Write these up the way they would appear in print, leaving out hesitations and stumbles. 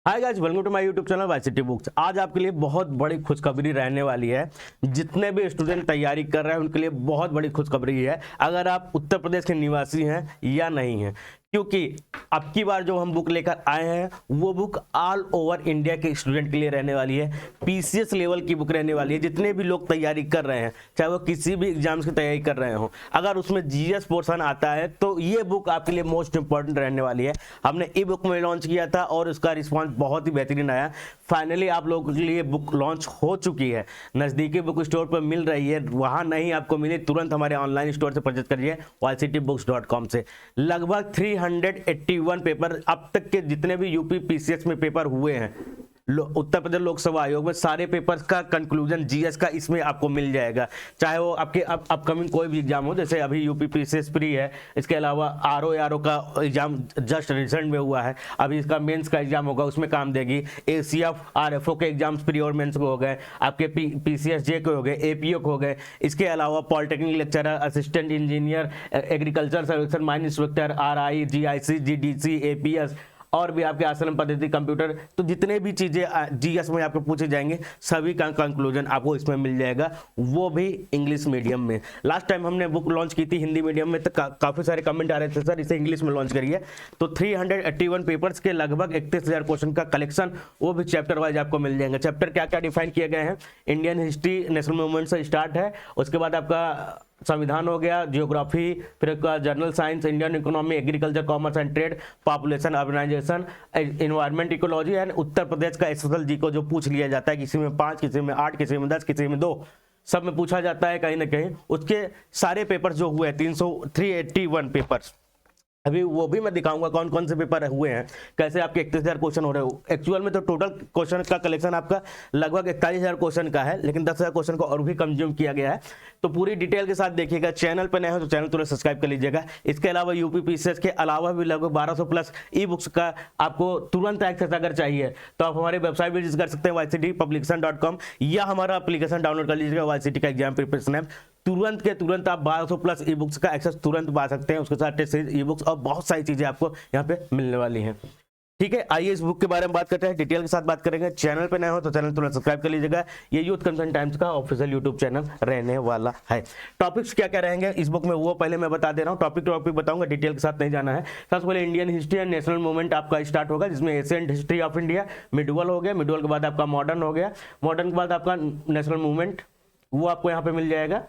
Hi guys, welcome to my YouTube channel YCT books. आज आपके लिए बहुत बड़ी खुशखबरी रहने वाली है। जितने भी स्टूडेंट तैयारी कर रहे हैं उनके लिए बहुत बड़ी खुशखबरी है, अगर आप उत्तर प्रदेश के निवासी हैं या नहीं हैं। क्योंकि अब की बार जो हम बुक लेकर आए हैं वो बुक ऑल ओवर इंडिया के स्टूडेंट के लिए रहने वाली है। पीसीएस लेवल की बुक रहने वाली है। जितने भी लोग तैयारी कर रहे हैं, चाहे वो किसी भी एग्जाम्स की तैयारी कर रहे हो, अगर उसमें जीएस पोर्शन आता है तो ये बुक आपके लिए मोस्ट इंपॉर्टेंट रहने वाली है। हमने ई बुक में लॉन्च किया था और उसका रिस्पॉन्स बहुत ही बेहतरीन आया। फाइनली आप लोगों के लिए बुक लॉन्च हो चुकी है, नज़दीकी बुक स्टोर पर मिल रही है। वहाँ नहीं आपको मिली, तुरंत हमारे ऑनलाइन स्टोर से परचेज करिए yctbooks.com से। लगभग 381 पेपर अब तक के जितने भी यूपी पीसीएस में पेपर हुए हैं, उत्तर प्रदेश लोकसभा आयोग में सारे पेपर्स का कंक्लूजन जीएस का इसमें आपको मिल जाएगा। चाहे वो आपके अपकमिंग कोई भी एग्जाम हो, जैसे अभी यूपी पीसीएस प्री है, इसके अलावा आरओ का एग्जाम जस्ट रिसेंट में हुआ है, अभी इसका मेंस का एग्जाम होगा, उसमें काम देगी। एसीएफ आरएफओ के एग्जाम्स प्री और मेंस को हो गए, आपके पीसीएसजे के हो गए, एपीओ के हो गए। इसके अलावा polytechnic lecturer, assistant engineer, agriculture सर्वेक्षण, mine inspector, RI, GIC, GDC, APS और भी आपके आश्रम पद्धति, कंप्यूटर, तो जितने भी चीज़ें जीएस में आपको पूछे जाएंगे सभी का कंक्लूजन आपको इसमें मिल जाएगा, वो भी इंग्लिश मीडियम में। लास्ट टाइम हमने बुक लॉन्च की थी हिंदी मीडियम में, तो काफ़ी सारे कमेंट आ रहे थे, सर इसे इंग्लिश में लॉन्च करिए। तो 381 पेपर्स के लगभग 31,000 क्वेश्चन का कलेक्शन, वो भी चैप्टर वाइज आपको मिल जाएंगे। चैप्टर क्या क्या डिफाइन किए गए हैं? इंडियन हिस्ट्री नेशनल मूवमेंट से स्टार्ट है, उसके बाद आपका संविधान हो गया, जियोग्राफी, फिर general science, Indian economy, agriculture, commerce and trade, population, urbanisation, environment, ecology and Uttar Pradesh का एसएसएल जी को जो पूछ लिया जाता है, किसी में 5, किसी में 8, किसी में 10, किसी में 2, सब में पूछा जाता है कहीं ना कहीं। उसके सारे पेपर जो हुए 381 पेपर्स, अभी वो भी मैं दिखाऊंगा कौन कौन से पेपर हुए हैं, कैसे आपके 31,000 क्वेश्चन हो रहे हो। एक्चुअल में तो टोटल क्वेश्चन का कलेक्शन आपका लगभग 41,000 क्वेश्चन का है, लेकिन 10,000 क्वेश्चन को और भी कंज्यूम किया गया है। तो पूरी डिटेल के साथ देखिएगा। चैनल पर नए हो तो चैनल तुरंत सब्सक्राइब कर लीजिएगा। इसके अलावा यूपी पीसीएस के अलावा भी लगभग 1200 प्लस ई बुक्स का आपको तुरंत एक्सेस अगर चाहिए तो आप हमारे वेबसाइट विजिट कर सकते हैं yctpublication.com, या हमारा एप्लीकेशन डाउनलोड कर लीजिएगा वाईसीटी का एग्जाम प्रिपरेशन ऐप। तुरंत के तुरंत आप 1200 प्लस ई बुक्स का एक्सेस तुरंत पा सकते हैं। उसके साथ टेस्ट सीरीज, ई बुक्स और बहुत सारी चीजें आपको यहाँ पे मिलने वाली हैं। ठीक है, आइए इस बुक के बारे में बात करते हैं, डिटेल के साथ बात करेंगे। चैनल पे नए हो तो चैनल तुरंत सब्सक्राइब कर लीजिएगा। ये यूथ कंसर्न टाइम्स का ऑफिशियल यूट्यूब चैनल रहने वाला है। टॉपिक्स क्या क्या रहेंगे इस बुक में वो पहले मैं बता दे रहा हूँ, टॉपिक बताऊंगा, डिटेल के साथ नहीं जाना है। सबसे पहले Indian history and national movement आपका स्टार्ट होगा, जिसमें ancient history of India, medieval हो गया, मिडुअल के बाद आपका मॉडर्न हो गया, मॉडर्न के बाद आपका नेशनल मूवमेंट, वो आपको यहाँ पे मिल जाएगा।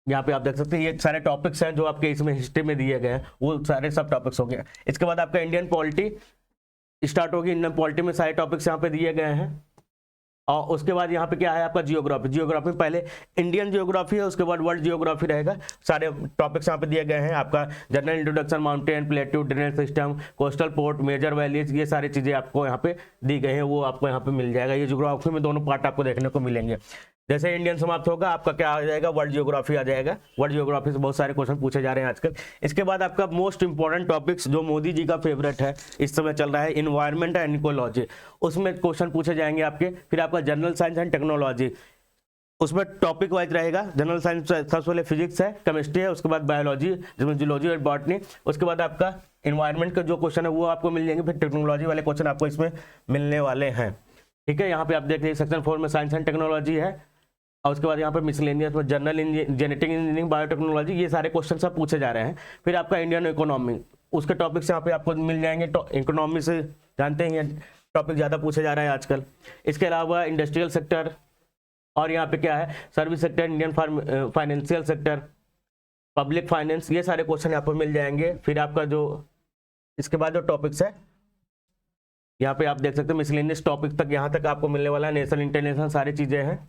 यहाँ पे आप देख सकते हैं ये सारे टॉपिक्स हैं जो आपके इसमें हिस्ट्री में दिए गए हैं, वो सारे सब टॉपिक्स हो गए। इसके बाद आपका इंडियन पॉलिटी स्टार्ट होगी। इंडियन पॉलिटी में सारे टॉपिक्स यहाँ पे दिए गए हैं। और उसके बाद यहाँ पे क्या है आपका जियोग्राफी। जियोग्राफी में पहले इंडियन जियोग्राफी है, उसके बाद वर्ल्ड जियोग्राफी रहेगा। सारे टॉपिक्स यहाँ पे दिए गए हैं। आपका general introduction, mountain, plateau, drainage system, coastal port, major valleys, ये सारी चीज़ें आपको यहाँ पे दी गई हैं, वो आपको यहाँ पे मिल जाएगा। ये जियोग्राफी में दोनों पार्ट आपको देखने को मिलेंगे। जैसे इंडियन समाप्त होगा आपका क्या आ जाएगा, वर्ल्ड जियोग्राफी आ जाएगा। वर्ल्ड जियोग्राफी से बहुत सारे क्वेश्चन पूछे जा रहे हैं आजकल। इसके बाद आपका मोस्ट इंपॉर्टेंट टॉपिक्स जो मोदी जी का फेवरेट है, इस समय चल रहा है, इन्वायरमेंट एंड इकोलॉजी, उसमें क्वेश्चन पूछे जाएंगे आपके। फिर आपका जनरल साइंस एंड टेक्नोलॉजी, उसमें टॉपिक वाइज रहेगा। जनरल साइंस सबसे पहले फिजिक्स है, केमिस्ट्री है, उसके बाद बायोलॉजी जिसमें जूलॉजी और बॉटनी, उसके बाद आपका इन्वायरमेंट का जो क्वेश्चन है वो आपको मिल जाएंगे। फिर टेक्नोलॉजी वाले क्वेश्चन आपको इसमें मिलने वाले हैं। ठीक है, यहाँ पे आप देख लीजिए सेक्शन 4 में साइंस एंड टेक्नोलॉजी है, और उसके बाद यहाँ पर मिसलेनियस में जनरल जेनेटिक इंजीनियरिंग, बायोटेक्नोलॉजी, ये सारे क्वेश्चन सब पूछे जा रहे हैं। फिर आपका इंडियन इकोनॉमी, उसके टॉपिक्स यहाँ पे आपको मिल जाएंगे। इकोनॉमी से जानते हैं टॉपिक ज़्यादा पूछे जा रहा है आजकल। इसके अलावा इंडस्ट्रियल सेक्टर, और यहाँ पे क्या है service sector, Indian financial sector, public finance, ये सारे क्वेश्चन यहाँ पर मिल जाएंगे। फिर आपका जो इसके बाद जो टॉपिक्स है यहाँ पे आप देख सकते हैं मिसलेनियस टॉपिक तक यहाँ तक आपको मिलने वाला है। नेशनल इंटरनेशनल सारी चीज़ें हैं।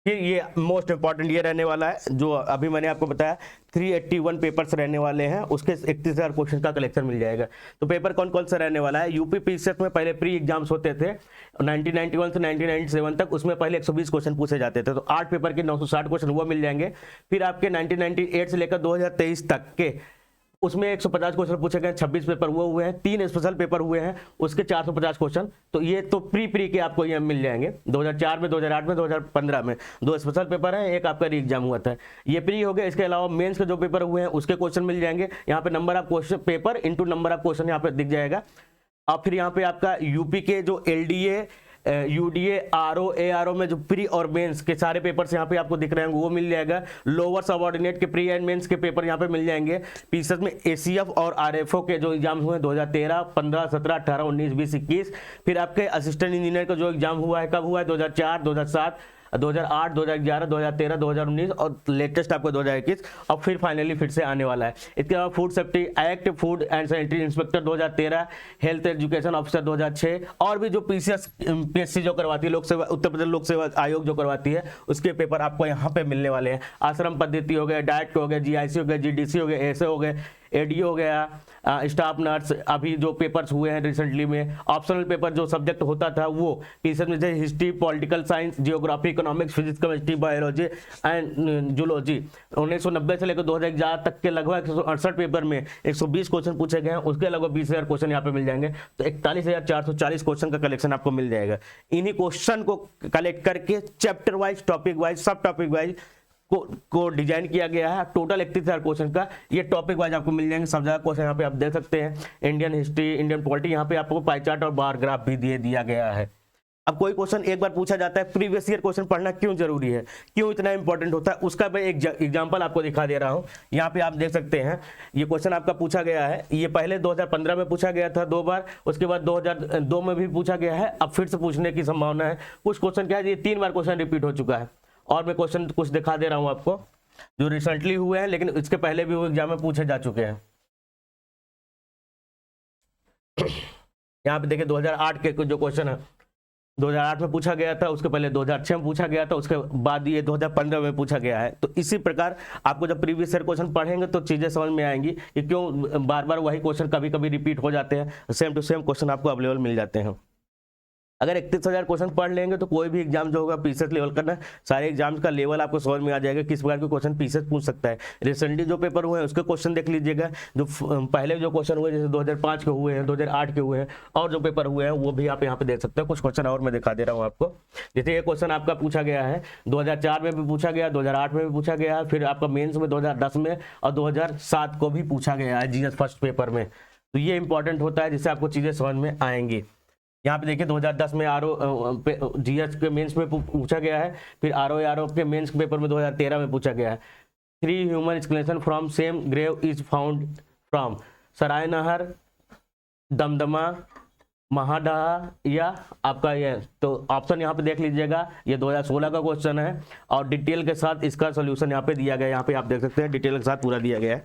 फिर ये मोस्ट इंपॉर्टेंट ये रहने वाला है जो अभी मैंने आपको बताया, 381 पेपर्स रहने वाले हैं, उसके 31,000 क्वेश्चन का कलेक्शन मिल जाएगा। तो पेपर कौन कौन सा रहने वाला है? यूपी पीसीएस में पहले प्री एग्जाम्स होते थे 1991 से 1997 तक, उसमें पहले 120 क्वेश्चन पूछे जाते थे, तो 8 पेपर के 960 क्वेश्चन वो मिल जाएंगे। फिर आपके 1998 से लेकर 2023 तक के उसमें 150 क्वेश्चन पूछे गए, 26 पेपर वो हुए हैं, 3 स्पेशल पेपर हुए हैं, उसके 450 क्वेश्चन। तो ये तो प्री के आपको ये मिल जाएंगे। 2004 में, 2008 में, 2015 में 2 स्पेशल पेपर हैं, एक आपका री एग्जाम हुआ था, ये प्री हो गया। इसके अलावा मेंस के जो पेपर हुए हैं उसके क्वेश्चन मिल जाएंगे। यहाँ पे number of question paper into number of question यहाँ पे दिख जाएगा। और फिर यहाँ पे आपका यूपी के जो एलडीए, यूडीए, आरओ, एआरओ में जो प्री और मेंस के सारे पेपर्स यहाँ पे आपको दिख रहे हैं वो मिल जाएगा। लोअर सबऑर्डिनेट के प्री एंड मेंस के पेपर यहाँ पे मिल जाएंगे। पीसीएस में एसीएफ और आरएफओ के जो एग्जाम हुए 2013, 15, 17, 18, 19, 20, 21। फिर आपके असिस्टेंट इंजीनियर का जो एग्जाम हुआ है कब हुआ है, 2004, 2007, 2008, 2011, 2013, 2019 और लेटेस्ट आपका 2021 और फिर फाइनली फिर से आने वाला है। इसके अलावा food safety act, food and sanitary inspector 2013, health education officer 2006 और भी जो पीएससी जो करवाती है, लोक सेवा, उत्तर प्रदेश लोक सेवा आयोग जो करवाती है, उसके पेपर आपको यहाँ पे मिलने वाले हैं। आश्रम पद्धति हो गए, डाइट हो गए, जीआईसी हो गए, जीडीसी हो गए, ऐसे हो गए, एडीओ हो गया, स्टाफ नर्स, अभी जो पेपर्स हुए हैं रिसेंटली में। ऑप्शनल पेपर जो सब्जेक्ट होता था वो पीसीएस में जैसे history, political science, geography, economics, physics, chemistry, biology and zoology 1990 से लेकर 2011 तक के लगभग 168 पेपर में 120 क्वेश्चन पूछे गए हैं। उसके लगभग 20,000 क्वेश्चन यहाँ पे मिल जाएंगे, तो 41,440 क्वेश्चन का कलेक्शन आपको मिल जाएगा। इन्हीं क्वेश्चन को कलेक्ट करके चैप्टर वाइज, टॉपिक वाइज, सब टॉपिक वाइज को डिजाइन किया गया है। टोटल 31,000 क्वेश्चन का ये टॉपिक वाइज आपको मिल जाएंगे। सब जगह क्वेश्चन यहाँ पे आप देख सकते हैं। इंडियन हिस्ट्री, इंडियन पॉलिटी, यहाँ पे आपको पाई चार्ट और बार ग्राफ भी दिया गया है। अब कोई क्वेश्चन एक बार पूछा जाता है, प्रीवियस ईयर क्वेश्चन पढ़ना क्यों जरूरी है, क्यों इतना इंपॉर्टेंट होता है, उसका मैं एक एग्जांपल आपको दिखा दे रहा हूं। यहाँ पे आप देख सकते हैं ये क्वेश्चन आपका पूछा गया है। ये पहले 2015 में पूछा गया था 2 बार, उसके बाद 2002 में भी पूछा गया है, अब फिर से पूछने की संभावना है। कुछ क्वेश्चन क्या है, ये 3 बार क्वेश्चन रिपीट हो चुका है। और मैं क्वेश्चन कुछ दिखा दे रहा हूं आपको जो रिसेंटली हुए हैं, लेकिन इसके पहले भी वो एग्जाम में पूछे जा चुके हैं। यहाँ पे देखिए 2008 के जो क्वेश्चन है 2008 में पूछा गया था, उसके पहले 2006 में पूछा गया था, उसके बाद ये 2015 में पूछा गया है। तो इसी प्रकार आपको जब प्रीवियस ईयर क्वेश्चन पढ़ेंगे तो चीजें समझ में आएंगी कि क्यों बार बार वही क्वेश्चन कभी कभी रिपीट हो जाते हैं, सेम टू सेम क्वेश्चन आपको अवेलेबल मिल जाते हैं। अगर 31,000 क्वेश्चन पढ़ लेंगे तो कोई भी एग्जाम जो होगा पीसीएस लेवल का ना, सारे एग्जाम्स का लेवल आपको समझ में आ जाएगा किस प्रकार के क्वेश्चन पीसीएस पूछ सकता है। रिसेंटली जो पेपर हुए हैं उसके क्वेश्चन देख लीजिएगा, जो पहले जो क्वेश्चन हुए जैसे 2005 के हुए हैं, 2008 के हुए हैं, और जो पेपर हुए हैं वो भी आप यहाँ पे देख सकते हैं। कुछ क्वेश्चन और मैं दिखा दे रहा हूँ आपको। जैसे ये क्वेश्चन आपका पूछा गया है 2004 में भी पूछा गया, 2008 में भी पूछा गया है, फिर आपका मेन्स में 2010 में और 2007 को भी पूछा गया है जीएस फर्स्ट पेपर में। तो ये इंपॉर्टेंट होता है जिससे आपको चीजें समझ में आएंगी। यहाँ पे देखिए 2010 में जीएस के मेंस में पूछा गया है, फिर आरओ के मेंस पेपर में 2013 में पूछा गया है। 3 human skeleton from same grave is found from Sarai Nahar, Damdama, MHADA या आपका ये। तो ऑप्शन यहाँ पे देख लीजिएगा, ये 2016 का क्वेश्चन है और डिटेल के साथ इसका सोल्यूशन यहाँ पे दिया गया है। यहाँ पे आप देख सकते हैं डिटेल के साथ पूरा दिया गया है।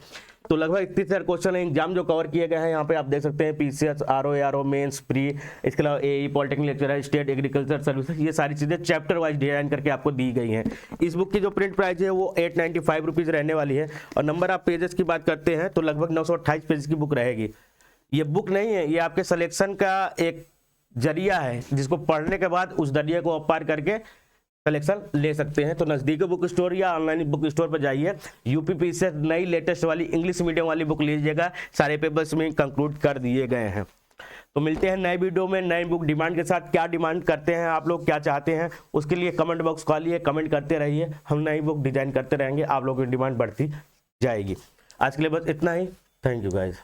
तो लगभग 31,000 क्वेश्चन एग्जाम जो कवर किए गए हैं यहाँ पे आप देख सकते हैं। पीसीएस, आरओ मेंस, प्री, इसके अलावा AE, polytechnic lecturer, state agriculture services, ये सारी चीजें चैप्टर वाइज डिजाइन करके आपको दी गई हैं। इस बुक की जो प्रिंट प्राइस है वो 895 रुपीज रहने वाली है। और नंबर ऑफ पेजेस की बात करते हैं तो लगभग 928 पेज की बुक रहेगी। ये बुक नहीं है, ये आपके सिलेक्शन का एक जरिया है जिसको पढ़ने के बाद उस जरिए को पार करके कलेक्शन ले सकते हैं। तो नजदीकी बुक स्टोर या ऑनलाइन बुक स्टोर पर जाइए, यूपी पीसीएस नई लेटेस्ट वाली इंग्लिश मीडियम वाली बुक लीजिएगा। सारे पेपर्स में कंक्लूड कर दिए गए हैं। तो मिलते हैं नए वीडियो में नई बुक डिमांड के साथ। क्या डिमांड करते हैं आप लोग, क्या चाहते हैं, उसके लिए कमेंट बॉक्स खोलिए, कमेंट करते रहिए। हम नई बुक डिजाइन करते रहेंगे, आप लोगों की डिमांड बढ़ती जाएगी। आज के लिए बस इतना ही। Thank you guys.